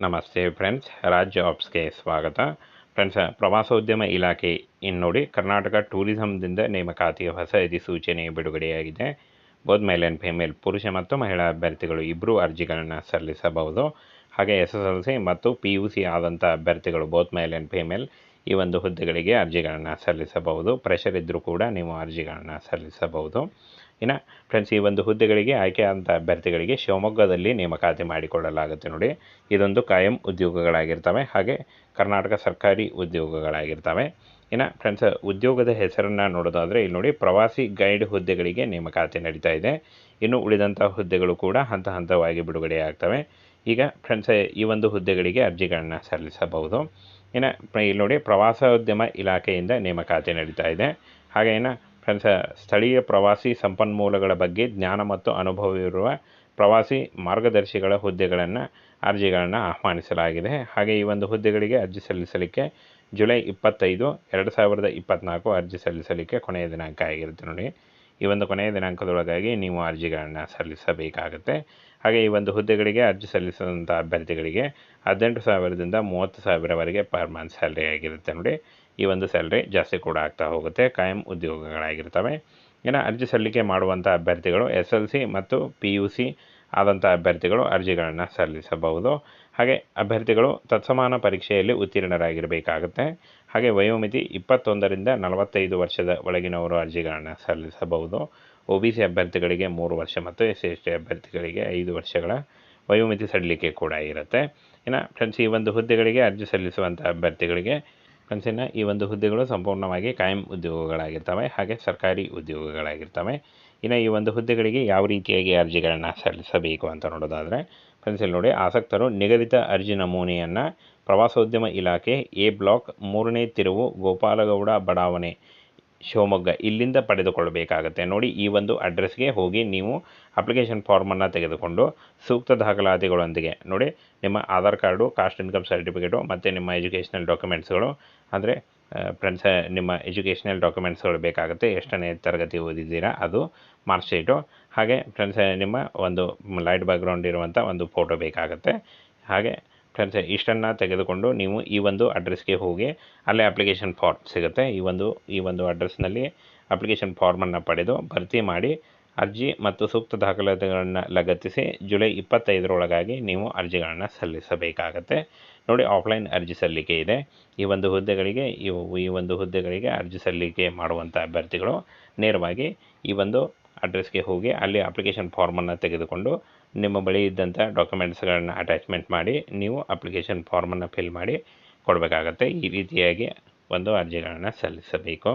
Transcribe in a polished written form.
ನಮಸ್ತೆ ಫ್ರೆಂಡ್ಸ್, ರಾಜ್ ಜಾಬ್ಸ್ಗೆ ಸ್ವಾಗತ. ಫ್ರೆಂಡ್ಸ್, ಪ್ರವಾಸೋದ್ಯಮ ಇಲಾಖೆ ನೋಡಿ ಕರ್ನಾಟಕ ಟೂರಿಸಂದಿಂದ ನೇಮಕಾತಿಯ ಹೊಸ ಅಧಿಸೂಚನೆ ಬಿಡುಗಡೆಯಾಗಿದೆ. ಬೋತ್ ಮೇಲ್ ಆ್ಯಂಡ್ ಫಿಮೇಲ್, ಪುರುಷ ಮತ್ತು ಮಹಿಳಾ ಅಭ್ಯರ್ಥಿಗಳು ಇಬ್ಬರೂ ಅರ್ಜಿಗಳನ್ನು ಸಲ್ಲಿಸಬಹುದು. ಹಾಗೆ SSLC ಮತ್ತು PUC ಆದಂಥ ಅಭ್ಯರ್ಥಿಗಳು ಬೋತ್ ಮೇಲ್ ಆ್ಯಂಡ್ ಫಿಮೇಲ್ ಈ ಒಂದು ಹುದ್ದೆಗಳಿಗೆ ಅರ್ಜಿಗಳನ್ನು ಸಲ್ಲಿಸಬಹುದು. ಪ್ರೆಷರ್ ಇದ್ದರೂ ಕೂಡ ನೀವು ಅರ್ಜಿಗಳನ್ನು ಸಲ್ಲಿಸಬಹುದು. ಇನ್ನು ಫ್ರೆಂಡ್ಸ್, ಈ ಒಂದು ಹುದ್ದೆಗಳಿಗೆ ಆಯ್ಕೆಯಾದಂಥ ಅಭ್ಯರ್ಥಿಗಳಿಗೆ ಶಿವಮೊಗ್ಗದಲ್ಲಿ ನೇಮಕಾತಿ ಮಾಡಿಕೊಳ್ಳಲಾಗುತ್ತೆ. ನೋಡಿ, ಇದೊಂದು ಕಾಯಂ ಉದ್ಯೋಗಗಳಾಗಿರ್ತವೆ, ಹಾಗೆ ಕರ್ನಾಟಕ ಸರ್ಕಾರಿ ಉದ್ಯೋಗಗಳಾಗಿರ್ತವೆ. ಇನ್ನು ಫ್ರೆಂಡ್ಸ್, ಉದ್ಯೋಗದ ಹೆಸರನ್ನು ನೋಡೋದಾದರೆ ಇಲ್ಲಿ ನೋಡಿ, ಪ್ರವಾಸಿ ಗೈಡ್ ಹುದ್ದೆಗಳಿಗೆ ನೇಮಕಾತಿ ನಡೀತಾ ಇದೆ. ಇನ್ನು ಉಳಿದಂಥ ಹುದ್ದೆಗಳು ಕೂಡ ಹಂತ ಹಂತವಾಗಿ ಬಿಡುಗಡೆಯಾಗ್ತವೆ. ಈಗ ಫ್ರೆಂಡ್ಸ್, ಈ ಒಂದು ಹುದ್ದೆಗಳಿಗೆ ಅರ್ಜಿಗಳನ್ನು ಸಲ್ಲಿಸಬಹುದು. ಇನ್ನು ಇಲ್ಲಿ ನೋಡಿ, ಪ್ರವಾಸೋದ್ಯಮ ಇಲಾಖೆಯಿಂದ ನೇಮಕಾತಿ ನಡೀತಾ ಇದೆ. ಹಾಗೆ ಇನ್ನು ಫ್ರೆಂಡ್ಸ್, ಸ್ಥಳೀಯ ಪ್ರವಾಸಿ ಸಂಪನ್ಮೂಲಗಳ ಬಗ್ಗೆ ಜ್ಞಾನ ಮತ್ತು ಅನುಭವವಿರುವ ಪ್ರವಾಸಿ ಮಾರ್ಗದರ್ಶಿಗಳ ಹುದ್ದೆಗಳನ್ನು ಅರ್ಜಿಗಳನ್ನು ಆಹ್ವಾನಿಸಲಾಗಿದೆ. ಹಾಗೆ ಈ ಒಂದು ಹುದ್ದೆಗಳಿಗೆ ಅರ್ಜಿ ಸಲ್ಲಿಸಲಿಕ್ಕೆ ಜುಲೈ 25, 2024 ಅರ್ಜಿ ಸಲ್ಲಿಸಲಿಕ್ಕೆ ಕೊನೆಯ ದಿನಾಂಕ ಆಗಿರುತ್ತೆ. ನೋಡಿ, ಈ ಒಂದು ಕೊನೆಯ ದಿನಾಂಕದೊಳಗಾಗಿ ನೀವು ಅರ್ಜಿಗಳನ್ನು ಸಲ್ಲಿಸಬೇಕಾಗುತ್ತೆ. ಹಾಗೆ ಈ ಒಂದು ಹುದ್ದೆಗಳಿಗೆ ಅರ್ಜಿ ಸಲ್ಲಿಸಿದಂಥ ಅಭ್ಯರ್ಥಿಗಳಿಗೆ 18,000ದಿಂದ 30,000ವರೆಗೆ ಪರ್ ಮಂತ್ ಸ್ಯಾಲ್ರಿ ಆಗಿರುತ್ತೆ. ನೋಡಿ, ಈ ಒಂದು ಸ್ಯಾಲ್ರಿ ಜಾಸ್ತಿ ಕೂಡ ಆಗ್ತಾ ಹೋಗುತ್ತೆ. ಕಾಯಂ ಉದ್ಯೋಗಗಳಾಗಿರ್ತವೆ. ಇನ್ನು ಅರ್ಜಿ ಸಲ್ಲಿಕೆ ಮಾಡುವಂಥ ಅಭ್ಯರ್ಥಿಗಳು SLC ಮತ್ತು PUC ಆದಂಥ ಅಭ್ಯರ್ಥಿಗಳು ಅರ್ಜಿಗಳನ್ನು ಸಲ್ಲಿಸಬಹುದು. ಹಾಗೆ ಅಭ್ಯರ್ಥಿಗಳು ತತ್ಸಮಾನ ಪರೀಕ್ಷೆಯಲ್ಲಿ ಉತ್ತೀರ್ಣರಾಗಿರಬೇಕಾಗುತ್ತೆ. ಹಾಗೆ ವಯೋಮಿತಿ 21ರಿಂದ 45 ವರ್ಷದ ಒಳಗಿನವರು ಅರ್ಜಿಗಳನ್ನು ಸಲ್ಲಿಸಬಹುದು. OBC ಅಭ್ಯರ್ಥಿಗಳಿಗೆ 3 ವರ್ಷ ಮತ್ತು SC/ST ಅಭ್ಯರ್ಥಿಗಳಿಗೆ 5 ವರ್ಷಗಳ ವಯೋಮಿತಿ ಸಡಿಲಿಕೆ ಕೂಡ ಇರುತ್ತೆ. ಇನ್ನು ಫ್ರೆಂಡ್ಸ್, ಈ ಒಂದು ಹುದ್ದೆಗಳಿಗೆ ಅರ್ಜಿ ಸಲ್ಲಿಸುವಂಥ ಅಭ್ಯರ್ಥಿಗಳಿಗೆ ಫ್ರೆಂಡ್ಸಿನ ಈ ಒಂದು ಹುದ್ದೆಗಳು ಸಂಪೂರ್ಣವಾಗಿ ಕಾಯಂ ಉದ್ಯೋಗಗಳಾಗಿರ್ತವೆ, ಹಾಗೆ ಸರ್ಕಾರಿ ಉದ್ಯೋಗಗಳಾಗಿರ್ತವೆ. ಇನ್ನು ಈ ಒಂದು ಹುದ್ದೆಗಳಿಗೆ ಯಾವ ರೀತಿಯಾಗಿ ಅರ್ಜಿಗಳನ್ನು ಸಲ್ಲಿಸಬೇಕು ಅಂತ ನೋಡೋದಾದರೆ ಫ್ರೆಂಡ್ಸ್, ಇಲ್ಲಿ ನೋಡಿ, ಆಸಕ್ತರು ನಿಗದಿತ ಅರ್ಜಿ ನಮೂನೆಯನ್ನು ಪ್ರವಾಸೋದ್ಯಮ ಇಲಾಖೆ A ಬ್ಲಾಕ್ 3ನೇ ತಿರುವು ಗೋಪಾಲಗೌಡ ಬಡಾವಣೆ ಶಿವಮೊಗ್ಗ ಇಲ್ಲಿಂದ ಪಡೆದುಕೊಳ್ಳಬೇಕಾಗತ್ತೆ. ನೋಡಿ, ಈ ಒಂದು ಅಡ್ರೆಸ್ಗೆ ಹೋಗಿ ನೀವು ಅಪ್ಲಿಕೇಶನ್ ಫಾರ್ಮನ್ನು ತೆಗೆದುಕೊಂಡು ಸೂಕ್ತ ದಾಖಲಾತಿಗಳೊಂದಿಗೆ ನೋಡಿ, ನಿಮ್ಮ Aadhaar card, caste income certificate ಮತ್ತು ನಿಮ್ಮ ಎಜುಕೇಷನಲ್ ಡಾಕ್ಯುಮೆಂಟ್ಸ್ಗಳು, ಅಂದರೆ ಫ್ರೆಂಡ್ಸ್ ನಿಮ್ಮ ಎಜುಕೇಷನಲ್ ಡಾಕ್ಯುಮೆಂಟ್ಸ್ಗಳು ಬೇಕಾಗುತ್ತೆ. ಎಷ್ಟನೇ ತರಗತಿ ಓದಿದ್ದೀರಾ ಅದು, ಮಾರ್ಕ್ ಶೀಟು, ಹಾಗೆ ಫ್ರೆಂಡ್ಸ್ ನಿಮ್ಮ ಒಂದು ಲೈಟ್ ಬ್ಯಾಕ್ಗ್ರೌಂಡ್ ಇರುವಂಥ ಒಂದು ಫೋಟೋ ಬೇಕಾಗುತ್ತೆ. ಹಾಗೆ ಫ್ರೆಂಡ್ಸ್, ಇಷ್ಟನ್ನು ತೆಗೆದುಕೊಂಡು ನೀವು ಈ ಒಂದು ಅಡ್ರೆಸ್ಗೆ ಹೋಗಿ ಅಲ್ಲೇ ಅಪ್ಲಿಕೇಶನ್ ಫಾರ್ಮ್ ಸಿಗುತ್ತೆ. ಈ ಒಂದು ಅಡ್ರೆಸ್ನಲ್ಲಿ ಅಪ್ಲಿಕೇಶನ್ ಫಾರ್ಮನ್ನು ಪಡೆದು ಭರ್ತಿ ಮಾಡಿ ಅರ್ಜಿ ಮತ್ತು ಸೂಕ್ತ ದಾಖಲಾತಿಗಳನ್ನು ಲಗತ್ತಿಸಿ ಜುಲೈ 25ರೊಳಗಾಗಿ ನೀವು ಅರ್ಜಿಗಳನ್ನು ಸಲ್ಲಿಸಬೇಕಾಗತ್ತೆ. ನೋಡಿ, ಆಫ್ಲೈನ್ ಅರ್ಜಿ ಸಲ್ಲಿಕೆ ಇದೆ. ಈ ಒಂದು ಹುದ್ದೆಗಳಿಗೆ ಅರ್ಜಿ ಸಲ್ಲಿಕೆ ಮಾಡುವಂಥ ಅಭ್ಯರ್ಥಿಗಳು ನೇರವಾಗಿ ಈ ಒಂದು ಅಡ್ರೆಸ್ಗೆ ಹೋಗಿ ಅಲ್ಲಿ ಅಪ್ಲಿಕೇಶನ್ ಫಾರ್ಮನ್ನು ತೆಗೆದುಕೊಂಡು ನಿಮ್ಮ ಬಳಿ ಇದ್ದಂಥ ಡಾಕ್ಯುಮೆಂಟ್ಸ್ಗಳನ್ನು ಅಟ್ಯಾಚ್ಮೆಂಟ್ ಮಾಡಿ ನೀವು ಅಪ್ಲಿಕೇಶನ್ ಫಾರ್ಮನ್ನು ಫಿಲ್ ಮಾಡಿ ಕೊಡಬೇಕಾಗತ್ತೆ. ಈ ರೀತಿಯಾಗಿ ಒಂದು ಅರ್ಜಿಗಳನ್ನು ಸಲ್ಲಿಸಬೇಕು.